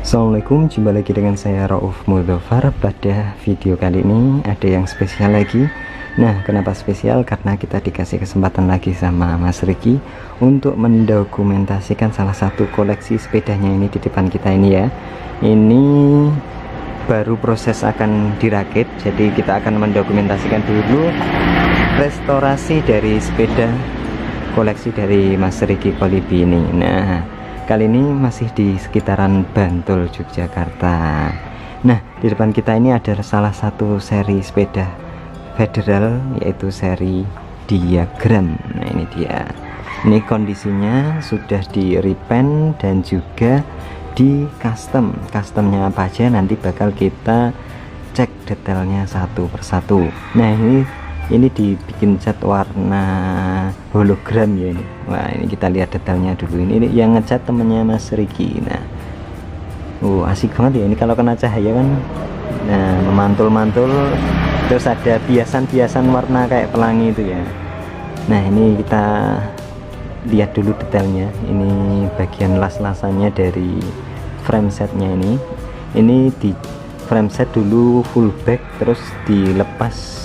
Assalamualaikum, jumpa lagi dengan saya Rauf Mudhofar. Pada video kali ini ada yang spesial lagi. Nah, kenapa spesial? Karena kita dikasih kesempatan lagi sama Mas Riki untuk mendokumentasikan salah satu koleksi sepedanya ini di depan kita ini ya. Ini baru proses akan dirakit, jadi kita akan mendokumentasikan dulu restorasi dari sepeda koleksi dari Mas Riki Kolibi ini. Nah, kali ini masih di sekitaran Bantul, Yogyakarta. Nah, di depan kita ini ada salah satu seri sepeda federal, yaitu seri Diagram. Nah, ini dia. Ini kondisinya sudah di repaint dan juga di custom. Customnya apa aja nanti bakal kita cek detailnya satu persatu. Nah, ini dibikin cat warna hologram ya ini. Wah, ini kita lihat detailnya dulu. Ini yang ngecat temennya Mas Riki. Nah, asik banget ya ini kalau kena cahaya kan. Nah, memantul-mantul, terus ada biasan-biasan warna kayak pelangi itu ya. Nah, ini kita lihat dulu detailnya. Ini bagian las-lasannya dari frame setnya ini. Ini di frame set dulu full back, terus dilepas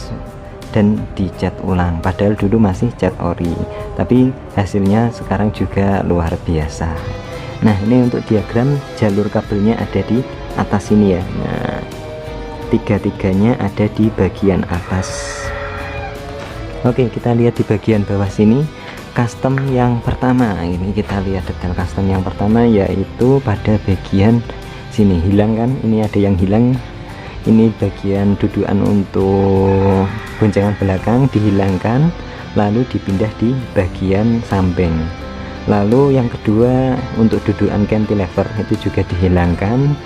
dan dicat ulang, padahal dulu masih cat ori, tapi hasilnya sekarang juga luar biasa. Nah, ini untuk diagram jalur kabelnya ada di atas sini ya. Nah, tiga-tiganya ada di bagian atas. Oke, kita lihat di bagian bawah sini custom yang pertama. Ini kita lihat detail custom yang pertama, yaitu pada bagian sini hilang kan, ini ada yang hilang. Ini bagian dudukan untuk goncengan belakang dihilangkan, lalu dipindah di bagian samping. Lalu yang kedua untuk dudukan cantilever itu juga dihilangkan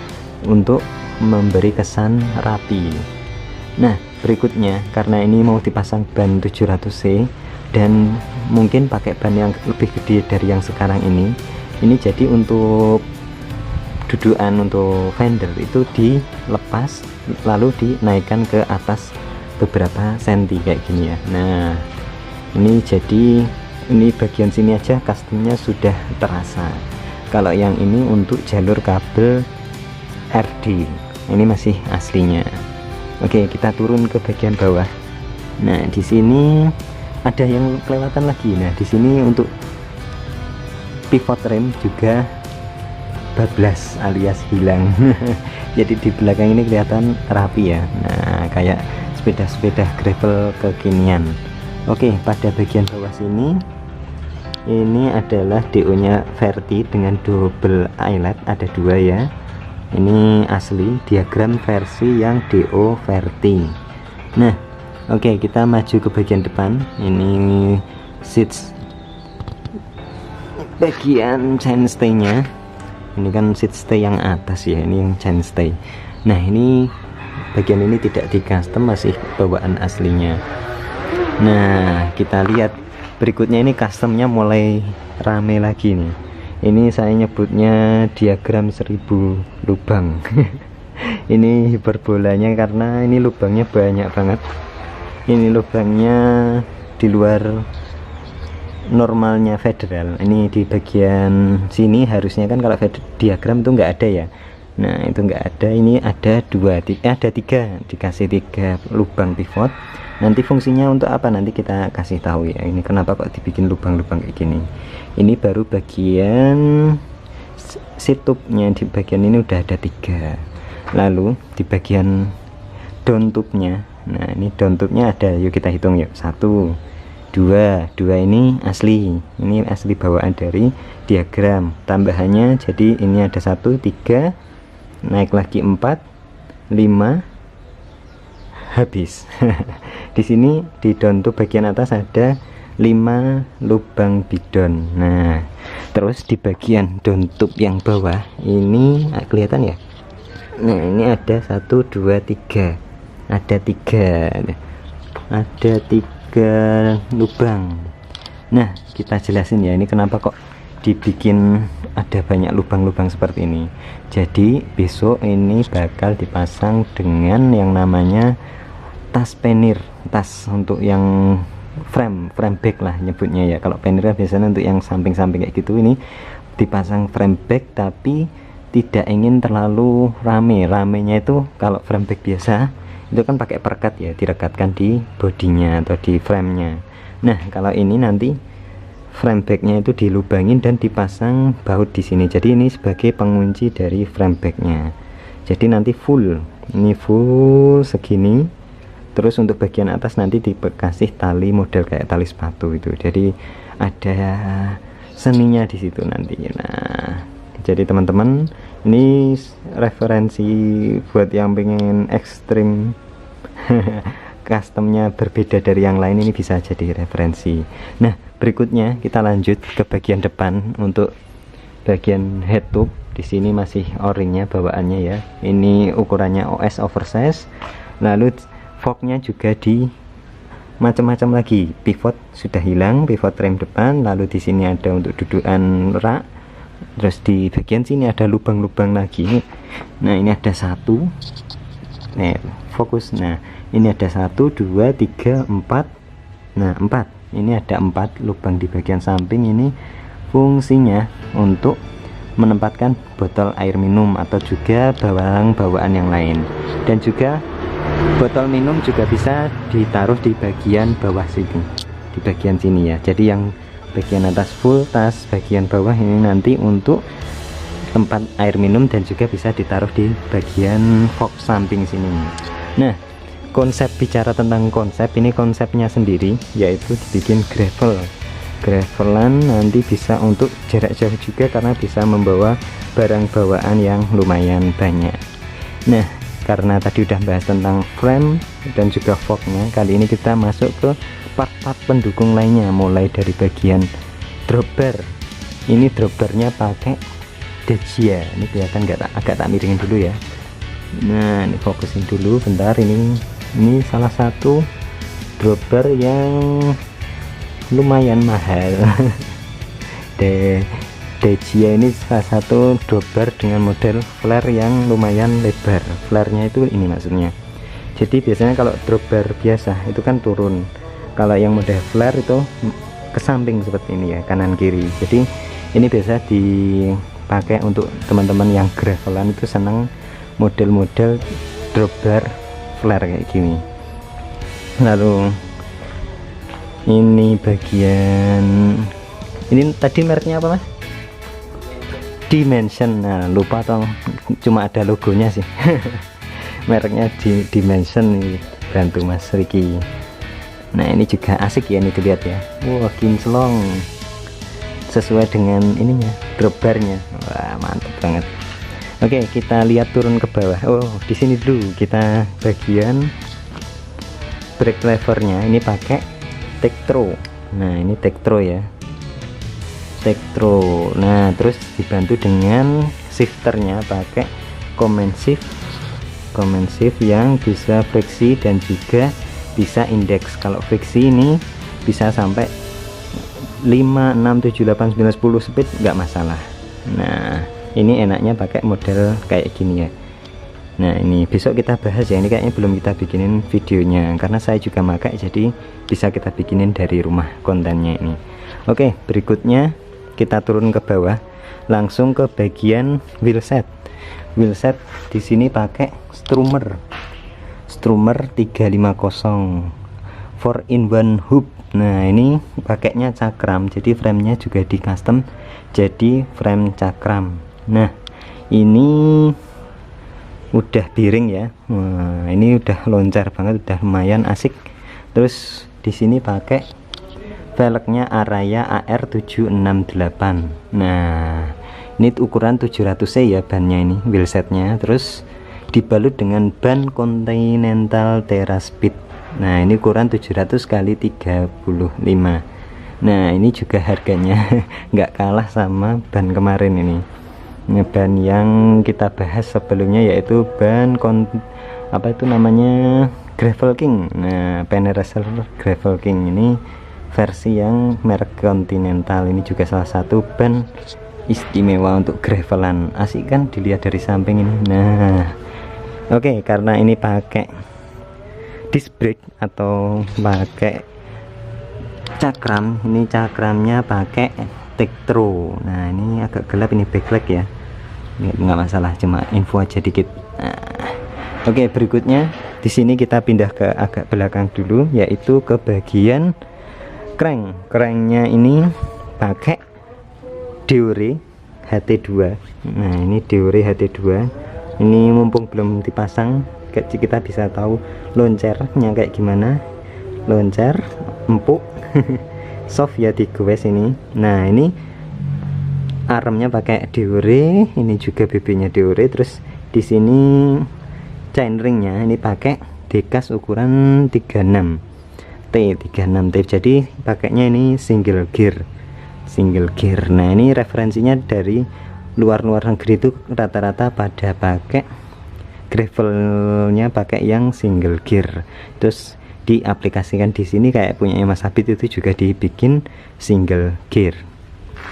untuk memberi kesan rapi. Nah, berikutnya karena ini mau dipasang ban 700C dan mungkin pakai ban yang lebih gede dari yang sekarang ini jadi untuk dudukan untuk fender itu dilepas lalu dinaikkan ke atas beberapa senti kayak gini ya. Nah, ini jadi ini bagian sini aja customnya sudah terasa. Kalau yang ini untuk jalur kabel RD ini masih aslinya. Oke, kita turun ke bagian bawah. Nah, di sini ada yang kelewatan lagi. Nah, di sini untuk pivot rem juga bablas alias hilang. Jadi di belakang ini kelihatan rapi ya. Nah, kayak sepeda-sepeda gravel kekinian. Oke, pada bagian bawah sini ini adalah DO nya Verti dengan double eyelet, ada dua ya. Ini asli diagram versi yang DO Verti. Nah, oke, kita maju ke bagian depan. Ini seats bagian chainstay nya. Ini kan seat stay yang atas ya, ini yang chainstay. Nah, ini bagian ini tidak di custom, masih bawaan aslinya. Nah, kita lihat berikutnya, ini customnya mulai rame lagi nih. Ini saya nyebutnya diagram 1000 lubang. Ini hiperbolanya karena ini lubangnya banyak banget. Ini lubangnya di luar normalnya federal. Ini di bagian sini harusnya kan kalau diagram itu enggak ada ya. Nah, itu enggak ada. Ini ada ada tiga, dikasih 3 lubang pivot. Nanti fungsinya untuk apa nanti kita kasih tahu ya. Ini kenapa kok dibikin lubang-lubang kayak gini. Ini baru bagian situpnya, di bagian ini udah ada 3. Lalu di bagian downtube-nya, nah ini downtube-nya ada, yuk kita hitung yuk. 1 2 ini asli, ini asli bawaan dari diagram. Tambahannya jadi ini ada 1 3, naik lagi 4 5, habis. Di sini di downtube bagian atas ada 5 lubang bidon. Nah, terus di bagian downtube yang bawah ini kelihatan ya. Nah, ini ada 1 2 3, ada 3 lubang. Nah, kita jelasin ya, ini kenapa kok dibikin ada banyak lubang-lubang seperti ini. Jadi besok ini bakal dipasang dengan yang namanya tas penir, tas untuk yang frame back lah nyebutnya ya. Kalau penir biasanya untuk yang samping-samping kayak gitu, ini dipasang frame back tapi tidak ingin terlalu ramenya itu kalau frame back biasa itu kan pakai perekat ya, direkatkan di bodinya atau di framenya. Nah kalau ini nanti frame backnya itu dilubangin dan dipasang baut di sini, jadi ini sebagai pengunci dari frame backnya. Jadi nanti full, ini full segini. Terus untuk bagian atas nanti dikasih tali model kayak tali sepatu itu, jadi ada seninya di situ nanti. Nah jadi teman-teman, ini referensi buat yang pengen ekstrim customnya berbeda dari yang lain, ini bisa jadi referensi. Nah berikutnya kita lanjut ke bagian depan. Untuk bagian head tube di sini masih o-ringnya bawaannya ya, ini ukurannya OS oversize. Lalu forknya juga di macam-macam lagi, pivot sudah hilang, pivot rem depan. Lalu di sini ada untuk dudukan rak, terus di bagian sini ada lubang-lubang lagi. Nah ini ada satu, fokus. Nah ini ada 1 2 3 4, nah 4, ini ada 4 lubang di bagian samping. Ini fungsinya untuk menempatkan botol air minum atau juga bawaan yang lain. Dan juga botol minum juga bisa ditaruh di bagian bawah sini, di bagian sini ya. Jadi yang bagian atas full tas, bagian bawah ini nanti untuk tempat air minum, dan juga bisa ditaruh di bagian fork samping sini. Nah konsep, bicara tentang konsep, ini konsepnya sendiri yaitu dibikin gravelan, nanti bisa untuk jarak jauh juga karena bisa membawa barang bawaan yang lumayan banyak. Nah karena tadi udah bahas tentang frame dan juga forknya, kali ini kita masuk ke part-part pendukung lainnya, mulai dari bagian dropper. Ini droppernya pakai Dacia, ini kelihatan nggak, agak tak miringin dulu ya. Nah ini fokusin dulu bentar. Ini salah satu dropper yang lumayan mahal. Dacia ini salah satu dropper dengan model flare yang lumayan lebar. Flare-nya itu ini maksudnya. Jadi biasanya kalau dropper biasa itu kan turun, kalau yang model flare itu ke samping seperti ini ya, kanan kiri. Jadi ini biasa dipakai untuk teman-teman yang gravelan itu senang model-model dropper flare kayak gini. Lalu ini bagian ini tadi mereknya apa mas? Dimension. Nah lupa toh, cuma ada logonya sih. Mereknya Dimension, nih bantu Mas Riki. Nah ini juga asik ya, ini dilihat ya. Wah kinclong, sesuai dengan ininya, droppernya. Wah mantap banget. Oke kita lihat turun ke bawah. Oh di sini dulu kita bagian brake levernya ini pakai Tektro. Nah ini Tektro ya, Tektro. Nah terus dibantu dengan shifternya pakai command shift yang bisa friksi dan juga bisa indeks. Kalau friksi ini bisa sampai 5 6 7 8 9 10 speed nggak masalah. Nah ini enaknya pakai model kayak gini ya. Nah ini besok kita bahas ya, ini kayaknya belum kita bikinin videonya karena saya juga pakai, jadi bisa kita bikinin dari rumah kontennya ini. Oke berikutnya kita turun ke bawah langsung ke bagian wheelset. Wheelset di sini pakai Strummer 350 4-in-1 hub. Nah ini pakainya cakram, jadi framenya juga di custom jadi frame cakram. Nah ini udah piring ya. Nah ini udah loncar banget, udah lumayan asik. Terus di sini pakai velgnya Araya AR768. Nah ini ukuran 700C ya bannya, ini wheelsetnya. Terus dibalut dengan ban Continental Terraspeed. Nah ini ukuran 700 kali 35. Nah ini juga harganya nggak kalah sama ban kemarin ini. Ban yang kita bahas sebelumnya yaitu ban apa itu namanya, Gravel King. Nah Penny Racer Gravel King ini versi yang merek Continental. Ini juga salah satu ban istimewa untuk gravelan, asik kan dilihat dari samping ini. Nah oke, karena ini pakai disc brake atau pakai cakram, ini cakramnya pakai Tektro. Nah ini agak gelap, ini backlight ya. nggak masalah, cuma info aja dikit. Nah, oke, berikutnya di sini kita pindah ke agak belakang dulu, yaitu ke bagian cranknya ini pakai Deore HT2. Nah, ini Deore HT2. Ini mumpung belum dipasang, kita bisa tahu loncernya kayak gimana. Loncer empuk soft ya, digowes ini. Nah, ini armnya pakai Deore, ini juga BB nya Deore. Terus di sini chainringnya ini pakai Dekas ukuran 36T, jadi pakainya ini single gear. Nah, ini referensinya dari luar negeri itu rata-rata pada pakai gravelnya pakai yang single gear, terus diaplikasikan di sini kayak punya Mas Habib itu juga dibikin single gear.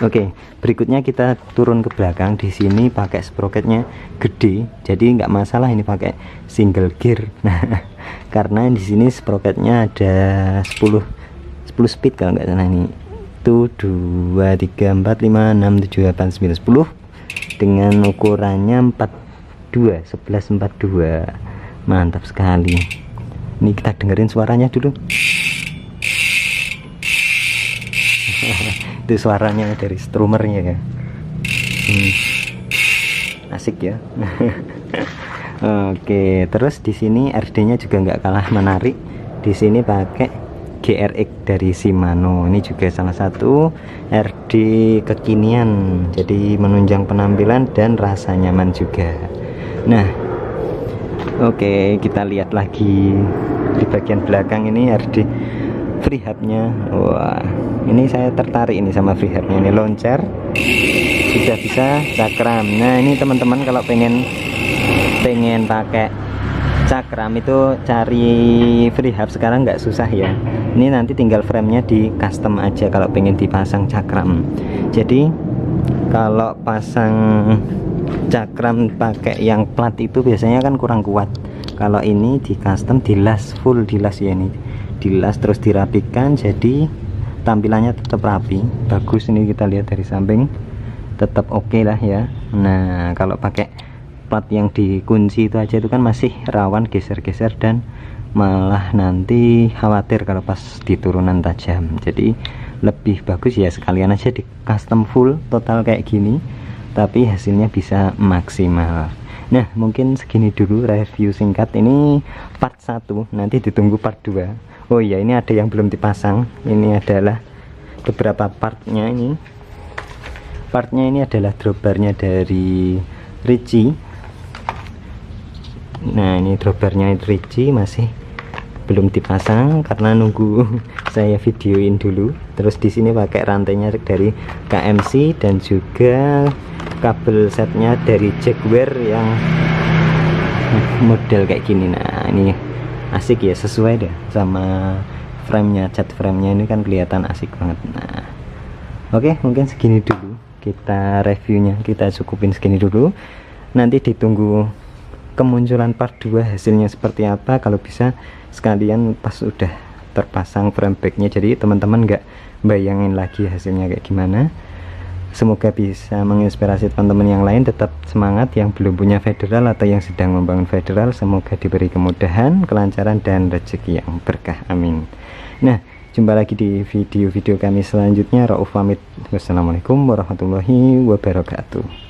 Oke, berikutnya kita turun ke belakang. Di sini pakai sprocketnya gede, jadi nggak masalah ini pakai single gear. Nah, karena di sini sprocketnya ada 10 speed kalau nggak salah. Ini tuh 2, 3, 4, 5, 6, 7, 8, 9, 10 dengan ukurannya 42, 1142. Mantap sekali. Ini kita dengerin suaranya dulu. Itu suaranya dari strummernya ya. Asik ya. Oke, terus di sini RD-nya juga nggak kalah menarik. Di sini pakai GRX dari Shimano. Ini juga salah satu RD kekinian, jadi menunjang penampilan dan rasa nyaman juga. Nah, oke, kita lihat lagi di bagian belakang ini RD free hubnya. Wah, ini saya tertarik ini sama free hubnya. Ini loncer, sudah bisa cakram. Nah, ini teman-teman kalau pengen pakai cakram itu cari free hub sekarang nggak susah ya. Ini nanti tinggal framenya di custom aja kalau pengen dipasang cakram. Jadi kalau pasang cakram pakai yang plat itu biasanya kan kurang kuat. Kalau ini di custom dilas, full dilas ya, ini dilas terus dirapikan, jadi tampilannya tetap rapi, bagus. Ini kita lihat dari samping tetap oke lah ya. Nah, kalau pakai plat yang dikunci itu aja itu kan masih rawan geser-geser dan malah nanti khawatir kalau pas di turunan tajam. Jadi lebih bagus ya sekalian aja di custom full total kayak gini, tapi hasilnya bisa maksimal. Nah, mungkin segini dulu review singkat ini part 1, nanti ditunggu part 2. Oh iya, ini ada yang belum dipasang. Ini adalah beberapa partnya. Ini partnya ini adalah dropbarnya dari Ricci. Nah, ini dropbarnya Ricci masih belum dipasang karena nunggu saya videoin dulu. Terus di sini pakai rantainya dari KMC dan juga kabel setnya dari Jaguar yang model kayak gini. Nah, ini asik ya, sesuai deh sama framenya, cat framenya ini kan kelihatan asik banget. Nah, oke, mungkin segini dulu kita reviewnya, kita cukupin segini dulu. Nanti ditunggu kemunculan part 2 hasilnya seperti apa. Kalau bisa sekalian pas udah terpasang frame backnya, jadi teman-teman nggak bayangin lagi hasilnya kayak gimana. Semoga bisa menginspirasi teman-teman yang lain tetap semangat, yang belum punya federal atau yang sedang membangun federal. Semoga diberi kemudahan, kelancaran dan rezeki yang berkah, amin. Nah, jumpa lagi di video-video kami selanjutnya. Rauf pamit. Wassalamualaikum warahmatullahi wabarakatuh.